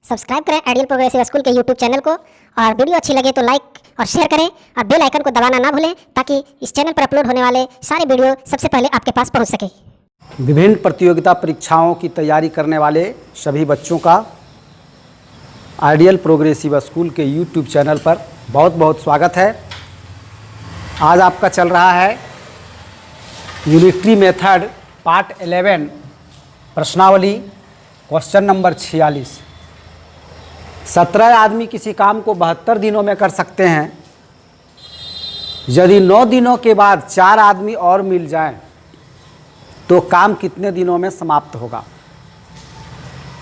Subscribe करें ideal progressive school के YouTube channel को और वीडियो अच्छी लगे तो लाइक और शेयर करें और बेल आइकन को दबाना ना भूलें ताकि इस चैनल पर अपलोड होने वाले सारे वीडियो सबसे पहले आपके पास पहुंच सके। विभिन्न प्रतियोगिता परीक्षाओं की तैयारी करने वाले सभी बच्चों का आइडियल प्रोग्रेसिव स्कूल के यूट्यूब चैनल पर बहुत बहुत स्वागत है। आज आपका चल रहा है यूनिटरी मेथड पार्ट 11 प्रश्नावली क्वेश्चन नंबर 46। 17 आदमी किसी काम को 72 दिनों में कर सकते हैं। यदि 9 दिनों के बाद 4 आदमी और मिल जाएं तो काम कितने दिनों में समाप्त होगा।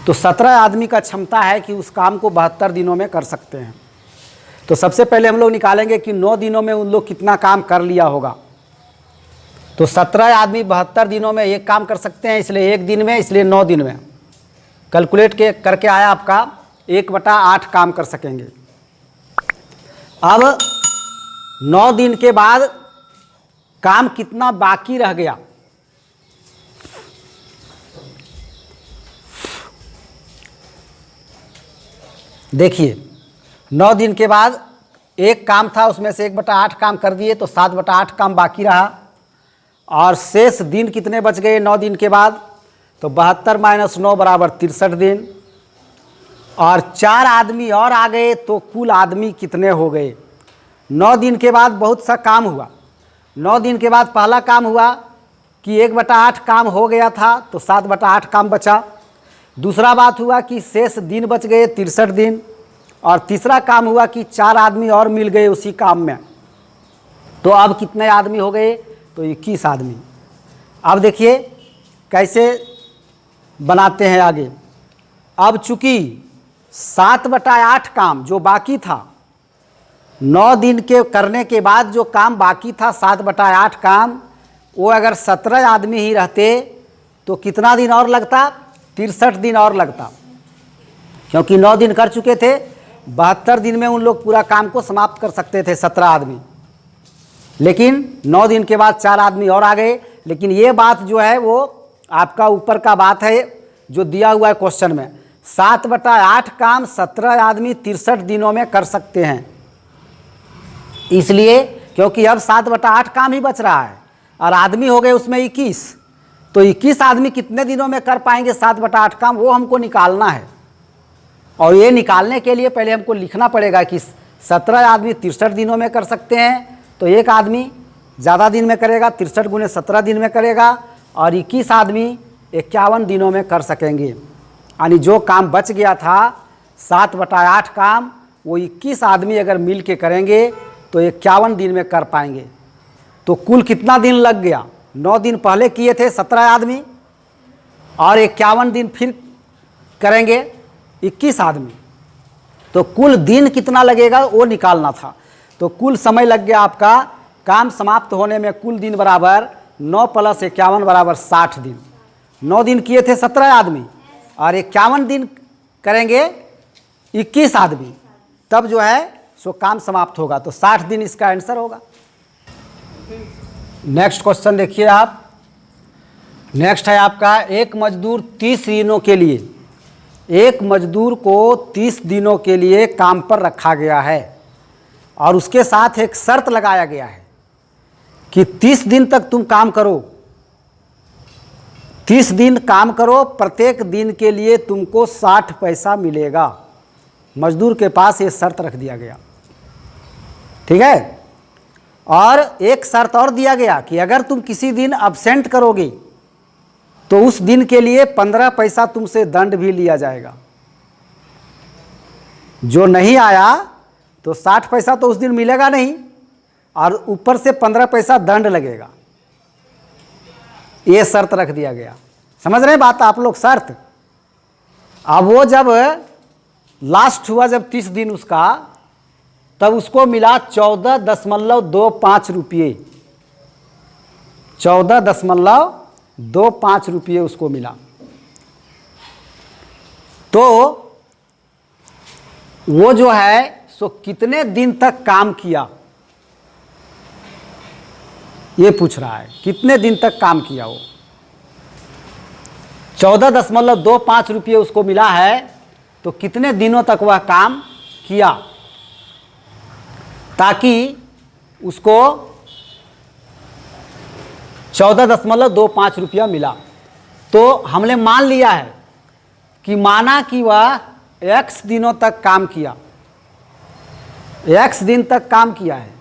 तो 17 आदमी का क्षमता है कि उस काम को 72 दिनों में कर सकते हैं। तो सबसे पहले हम लोग निकालेंगे कि 9 दिनों में उन लोग कितना काम कर लिया होगा। तो 17 आदमी 72 दिनों में एक काम कर सकते हैं, इसलिए एक दिन में, इसलिए 9 दिन में कैलकुलेट करके आया आपका 1/8 काम कर सकेंगे। अब 9 दिन के बाद काम कितना बाकी रह गया। देखिए 9 दिन के बाद एक काम था, उसमें से 1/8 काम कर दिए तो 7/8 काम बाकी रहा और शेष दिन कितने बच गए 9 दिन के बाद। तो 72 - 9 = 63 दिन और 4 आदमी और आ गए तो कुल आदमी कितने हो गए। 9 दिन के बाद बहुत सा काम हुआ। 9 दिन के बाद पहला काम हुआ कि 1/8 काम हो गया था तो 7/8 काम बचा। दूसरा बात हुआ कि शेष दिन बच गए 63 दिन और तीसरा काम हुआ कि 4 आदमी और मिल गए उसी काम में। तो अब कितने आदमी हो गए, तो 21 आदमी। अब देखिए कैसे बनाते हैं आगे। अब चूंकि 7/8 काम जो बाकी था, 9 दिन के करने के बाद जो काम बाकी था 7/8 काम, वो अगर 17 आदमी ही रहते तो कितना दिन और लगता, 63 दिन और लगता। क्योंकि 9 दिन कर चुके थे, 72 दिन में उन लोग पूरा काम को समाप्त कर सकते थे 17 आदमी। लेकिन 9 दिन के बाद 4 आदमी और आ गए। लेकिन ये बात जो है वो आपका ऊपर का बात है जो दिया हुआ है क्वेश्चन में। 7/8 काम 17 आदमी 63 दिनों में कर सकते हैं, इसलिए क्योंकि अब 7/8 काम ही बच रहा है और आदमी हो गए उसमें 21। तो 21 आदमी कितने दिनों में कर पाएंगे 7/8 काम, वो हमको निकालना है। और ये निकालने के लिए पहले हमको लिखना पड़ेगा कि 17 आदमी 63 दिनों में कर सकते हैं, तो एक आदमी ज़्यादा दिन में करेगा, 63 × 17 दिन में करेगा और 21 आदमी 51 दिनों में कर सकेंगे। यानी जो काम बच गया था 7/8 काम, वो 21 आदमी अगर मिल के करेंगे तो 51 दिन में कर पाएंगे। तो कुल कितना दिन लग गया, 9 दिन पहले किए थे 17 आदमी और 51 दिन फिर करेंगे 21 आदमी। तो कुल दिन कितना लगेगा वो निकालना था। तो कुल समय लग गया आपका काम समाप्त होने में, कुल दिन बराबर 9 + 51 = 60 दिन। 9 दिन किए थे 17 आदमी और 51 दिन करेंगे 21 आदमी, तब जो है सो काम समाप्त होगा। तो 60 दिन इसका आंसर होगा। नेक्स्ट क्वेश्चन देखिए आप। नेक्स्ट है आपका एक मजदूर 30 दिनों के लिए, एक मजदूर को 30 दिनों के लिए काम पर रखा गया है और उसके साथ एक शर्त लगाया गया है कि 30 दिन तक तुम काम करो, 30 दिन काम करो, प्रत्येक दिन के लिए तुमको 60 पैसा मिलेगा। मजदूर के पास ये शर्त रख दिया गया, ठीक है। और एक शर्त और दिया गया कि अगर तुम किसी दिन अब्सेंट करोगे तो उस दिन के लिए 15 पैसा तुमसे दंड भी लिया जाएगा। जो नहीं आया तो 60 पैसा तो उस दिन मिलेगा नहीं और ऊपर से 15 पैसा दंड लगेगा। ये शर्त रख दिया गया। समझ रहे हैं बात आप लोग, शर्त। अब वो जब लास्ट हुआ जब 30 दिन उसका, तब उसको मिला 14.25 रुपये, 14.25 रुपये उसको मिला। तो वो जो है सो कितने दिन तक काम किया ये पूछ रहा है, कितने दिन तक काम किया वो। 14.25 रुपये उसको मिला है तो कितने दिनों तक वह काम किया, ताकि उसको 14.25 रुपया मिला। तो हमने मान लिया है कि माना कि वह x दिनों तक काम किया, x दिन तक काम किया है,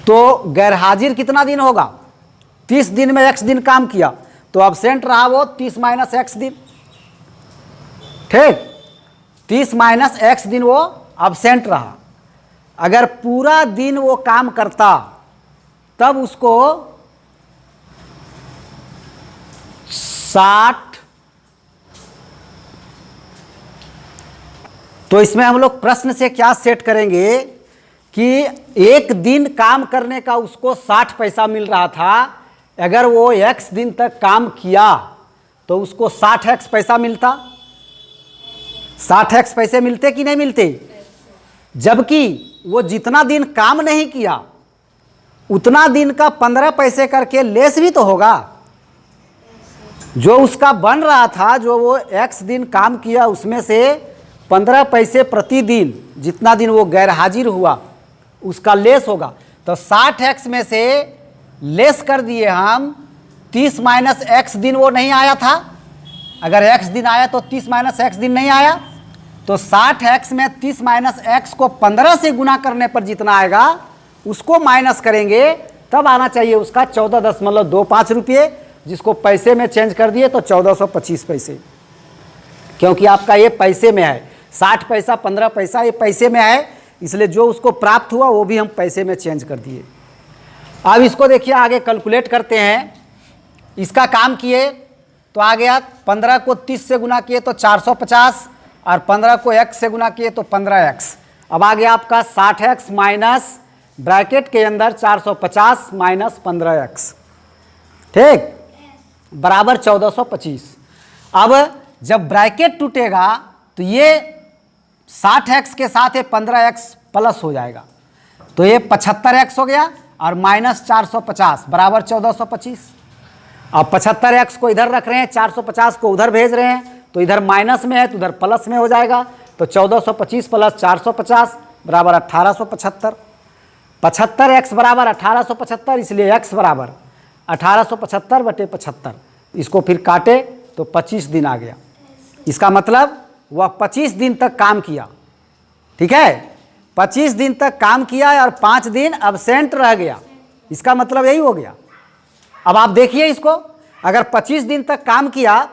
तो गैरहाजिर कितना दिन होगा? 30 दिन में x दिन काम किया, तो एब्सेंट रहा वो 30 माइनस x दिन। ठीक, 30 माइनस x दिन वो एब्सेंट रहा। अगर पूरा दिन वो काम करता तब उसको 60, तो इसमें हम लोग प्रश्न से क्या सेट करेंगे कि एक दिन काम करने का उसको 60 पैसा मिल रहा था। अगर वो x दिन तक काम किया तो उसको 60x पैसा मिलता। 60x पैसे मिलते कि नहीं मिलते? जबकि वो जितना दिन काम नहीं किया उतना दिन का 15 पैसे करके लेस भी तो होगा। जो उसका बन रहा था, जो वो x दिन काम किया उसमें से 15 पैसे प्रतिदिन, जितना दिन वो गैर हाजिर हुआ उसका लेस होगा। तो 60x में से लेस कर दिए हम 30 माइनस x दिन वो नहीं आया था। अगर x दिन आया तो 30 माइनस x दिन नहीं आया, तो 60x में 30 माइनस x को 15 से गुना करने पर जितना आएगा उसको माइनस करेंगे, तब आना चाहिए उसका 14.25 रुपये, जिसको पैसे में चेंज कर दिए तो 1425 पैसे, क्योंकि आपका ये पैसे में है। 60 पैसा 15 पैसा ये पैसे में है, इसलिए जो उसको प्राप्त हुआ वो भी हम पैसे में चेंज कर दिए। अब इसको देखिए आगे कैलकुलेट करते हैं। इसका काम किए तो आ गया 15 को 30 से गुना किए तो 450, और 15 को x से गुना किए तो 15x। अब आ गया आपका 60x माइनस ब्रैकेट के अंदर 450 माइनस 15x, ठीक, बराबर 1425। अब जब ब्रैकेट टूटेगा तो ये 60x के साथ ये 15x प्लस हो जाएगा, तो ये 75x हो गया और माइनस 450 बराबर 1425। अब 75x को इधर रख रहे हैं, 450 को उधर भेज रहे हैं, तो इधर माइनस में है तो उधर प्लस में हो जाएगा। तो 1425 प्लस 450 बराबर 1875। 75x बराबर 1875, इसलिए x बराबर 1875 बटे 75। इसको फिर काटे तो 25 दिन आ गया। इसका मतलब वह 25 दिन तक काम किया, ठीक है, 25 दिन तक काम किया और 5 दिन अब्सेंट रह गया। इसका मतलब यही हो गया। अब आप देखिए इसको, अगर 25 दिन तक काम किया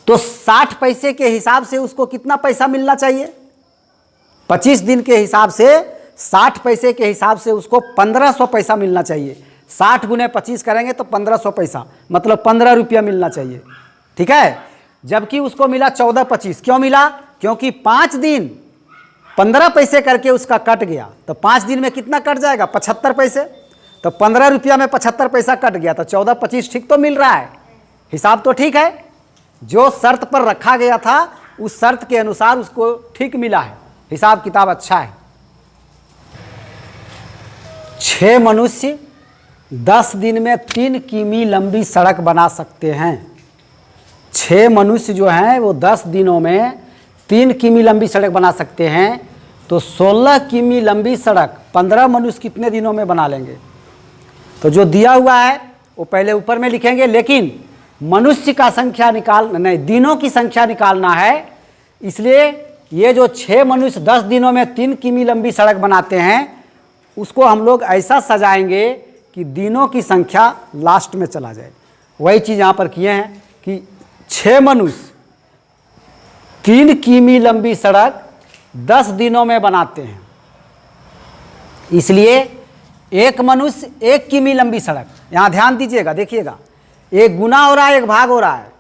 तो 60 पैसे के हिसाब से उसको कितना पैसा मिलना चाहिए? 25 दिन के हिसाब से 60 पैसे के हिसाब से उसको 1500 पैसा मिलना चाहिए। 60 गुने 25 करेंगे तो 1500 पैसा, मतलब 15 रुपया मिलना चाहिए, ठीक है। जबकि उसको मिला 1425। क्यों मिला? क्योंकि 5 दिन 15 पैसे करके उसका कट गया, तो 5 दिन में कितना कट जाएगा? 75 पैसे। तो 15 रुपया में 75 पैसा कट गया, तो 1425 ठीक तो मिल रहा है, हिसाब तो ठीक है। जो शर्त पर रखा गया था उस शर्त के अनुसार उसको ठीक मिला है, हिसाब किताब अच्छा है। 6 मनुष्य 10 दिन में 3 किमी लंबी सड़क बना सकते हैं। 6 मनुष्य जो हैं वो 10 दिनों में 3 किमी लंबी सड़क बना सकते हैं, तो 16 किमी लंबी सड़क 15 मनुष्य कितने दिनों में बना लेंगे? तो जो दिया हुआ है वो पहले ऊपर में लिखेंगे, लेकिन मनुष्य का संख्या नहीं, दिनों की संख्या निकालना है। इसलिए ये जो 6 मनुष्य 10 दिनों में 3 किमी लंबी सड़क बनाते हैं, उसको हम लोग ऐसा सजाएंगे कि दिनों की संख्या लास्ट में चला जाए। वही चीज़ यहाँ पर किए हैं कि 6 मनुष्य 3 किमी लंबी सड़क 10 दिनों में बनाते हैं, इसलिए एक मनुष्य 1 किमी लंबी सड़क। यहाँ ध्यान दीजिएगा, देखिएगा, एक गुना हो रहा है, एक भाग हो रहा है।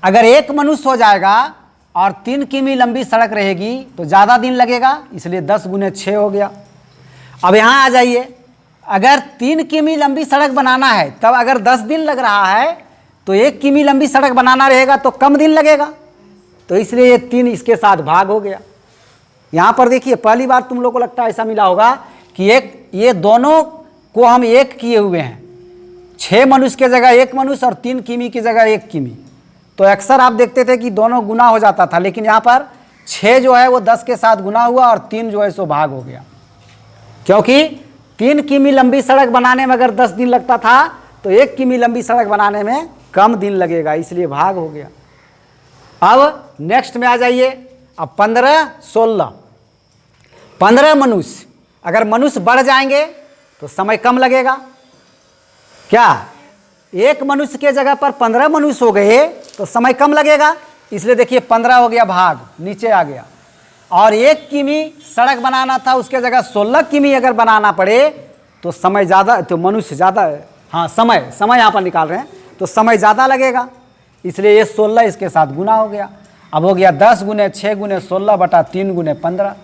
अगर एक मनुष्य हो जाएगा और 3 किमी लंबी सड़क रहेगी तो ज़्यादा दिन लगेगा, इसलिए 10 गुने 6 हो गया। अब यहाँ आ जाइए, अगर 3 किमी लंबी सड़क बनाना है तब अगर 10 दिन लग रहा है तो 1 किमी लंबी सड़क बनाना रहेगा तो कम दिन लगेगा, तो इसलिए ये 3 इसके साथ भाग हो गया। यहाँ पर देखिए, पहली बार तुम लोग को लगता है ऐसा मिला होगा कि ये दोनों को हम एक किए हुए हैं। 6 मनुष्य की जगह 1 मनुष्य और 3 किमी की जगह 1 किमी, तो अक्सर आप देखते थे कि दोनों गुना हो जाता था, लेकिन यहाँ पर 6 जो है वो 10 के साथ गुना हुआ और 3 जो है सो भाग हो गया। क्योंकि 3 किमी लंबी सड़क बनाने में अगर 10 दिन लगता था तो 1 किमी लंबी सड़क बनाने में कम दिन लगेगा, इसलिए भाग हो गया। अब नेक्स्ट में आ जाइए। अब 15, 16, 15 मनुष्य, अगर मनुष्य बढ़ जाएंगे तो समय कम लगेगा। क्या एक मनुष्य के जगह पर 15 मनुष्य हो गए तो समय कम लगेगा, इसलिए देखिए 15 हो गया भाग, नीचे आ गया। और 1 किमी सड़क बनाना था, उसके जगह 16 किमी अगर बनाना पड़े तो समय ज़्यादा, तो मनुष्य ज़्यादा, हाँ समय यहाँ पर निकाल रहे हैं तो समय ज़्यादा लगेगा, इसलिए ये 16 इसके साथ गुना हो गया। अब हो गया 10 गुने 6 गुने 16 बटा 3 गुने 15।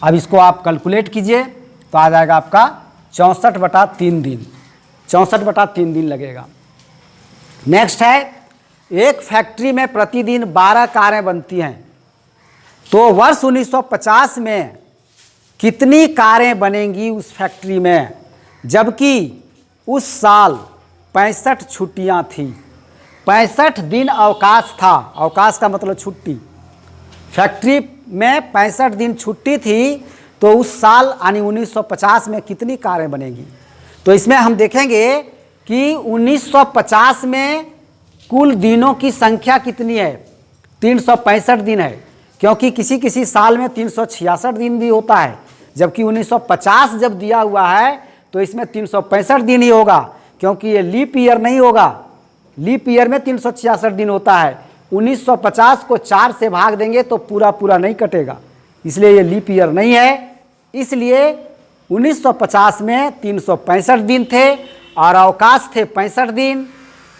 अब इसको आप कैलकुलेट कीजिए तो आ जाएगा आपका 64 बटा 3 दिन, 64 बटा 3 दिन लगेगा। नेक्स्ट है, एक फैक्ट्री में प्रतिदिन 12 कारें बनती हैं, तो वर्ष 1950 में कितनी कारें बनेंगी उस फैक्ट्री में, जबकि उस साल 65 छुट्टियां थी। 65 दिन अवकाश था, अवकाश का मतलब छुट्टी। फैक्ट्री में 65 दिन छुट्टी थी, तो उस साल यानी 1950 में कितनी कारें बनेंगी। तो इसमें हम देखेंगे कि 1950 में कुल दिनों की संख्या कितनी है, 365 दिन है, क्योंकि किसी किसी साल में 366 दिन भी होता है, जबकि 1950 जब दिया हुआ है तो इसमें 365 दिन ही होगा, क्योंकि ये लीप ईयर नहीं होगा। लीप ईयर में 366 दिन होता है, 1950 को 4 से भाग देंगे तो पूरा नहीं कटेगा, इसलिए ये लीप ईयर नहीं है। इसलिए 1950 में 365 दिन थे और अवकाश थे 65 दिन।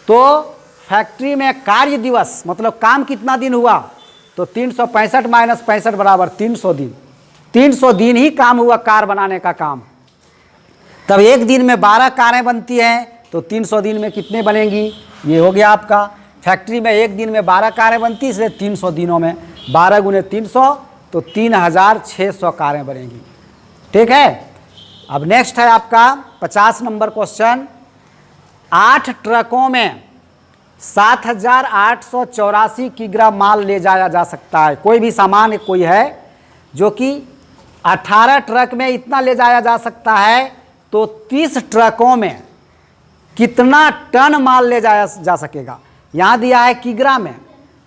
तो फैक्ट्री में कार्य दिवस मतलब काम कितना दिन हुआ, तो 365 माइनस 65 बराबर 300 दिन। 300 दिन ही काम हुआ कार बनाने का काम। तब एक दिन में 12 कारें बनती हैं तो 300 दिन में कितने बनेंगी, ये हो गया आपका। फैक्ट्री में एक दिन में 12 कारें बनती, इसलिए 300 दिनों में 12 गुने 300 तो 3600 कारें बनेंगी। ठीक है। अब नेक्स्ट है आपका 50 नंबर क्वेश्चन। 8 ट्रकों में 7884 किग्रा माल ले जाया जा सकता है। कोई भी सामान कोई है जो कि 18 ट्रक में इतना ले जाया जा सकता है, तो 30 ट्रकों में कितना टन माल ले जाया जा सकेगा। यहाँ दिया है किग्रा में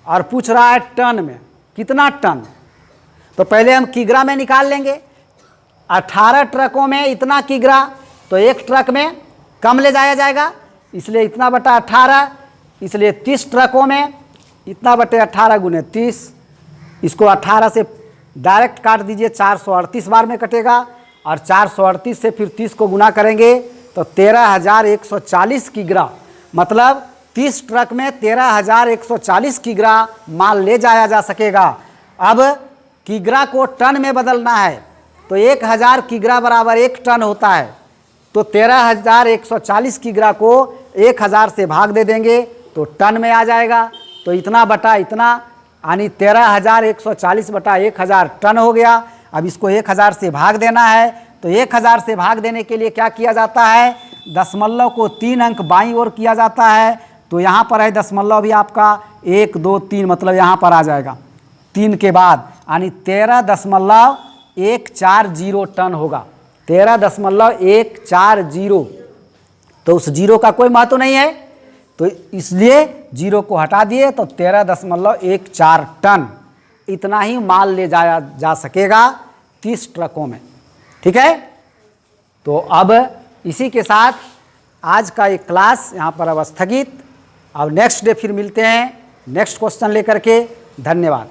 और पूछ रहा है टन में, कितना टन। तो पहले हम किग्रा में निकाल लेंगे। 18 ट्रकों में इतना किग्रा, तो एक ट्रक में कम ले जाया जाएगा, इसलिए इतना बटा 18, इसलिए 30 ट्रकों में इतना बटे 18 गुने 30। इसको 18 से डायरेक्ट काट दीजिए, 438 बार में कटेगा, और 438 से फिर 30 को गुना करेंगे तो 13140 किग्रा, मतलब 30 ट्रक में 13140 किग्रा माल ले जाया जा सकेगा। अब किग्रा को टन में बदलना है, तो 1000 किग्रा बराबर 1 टन होता है, तो 13140 किग्रा को 1000 से भाग दे देंगे तो टन में आ जाएगा। तो इतना बटा इतना यानी 13140 बटा 1000 टन हो गया। अब इसको 1000 से भाग देना है, तो 1000 से भाग देने के लिए क्या किया जाता है, दशमलव को 3 अंक बाईं ओर किया जाता है। तो यहाँ पर है दशमलव भी आपका 1 2 3, मतलब यहाँ पर आ जाएगा 3 के बाद, यानी 13.140 टन होगा। 13.140, तो उस जीरो का कोई महत्व नहीं है, तो इसलिए जीरो को हटा दिए, तो 13.14 टन इतना ही माल ले जाया जा सकेगा 30 ट्रकों में। ठीक है। तो अब इसी के साथ आज का एक क्लास यहाँ पर अब स्थगित। अब नेक्स्ट डे फिर मिलते हैं नेक्स्ट क्वेश्चन लेकर के। धन्यवाद।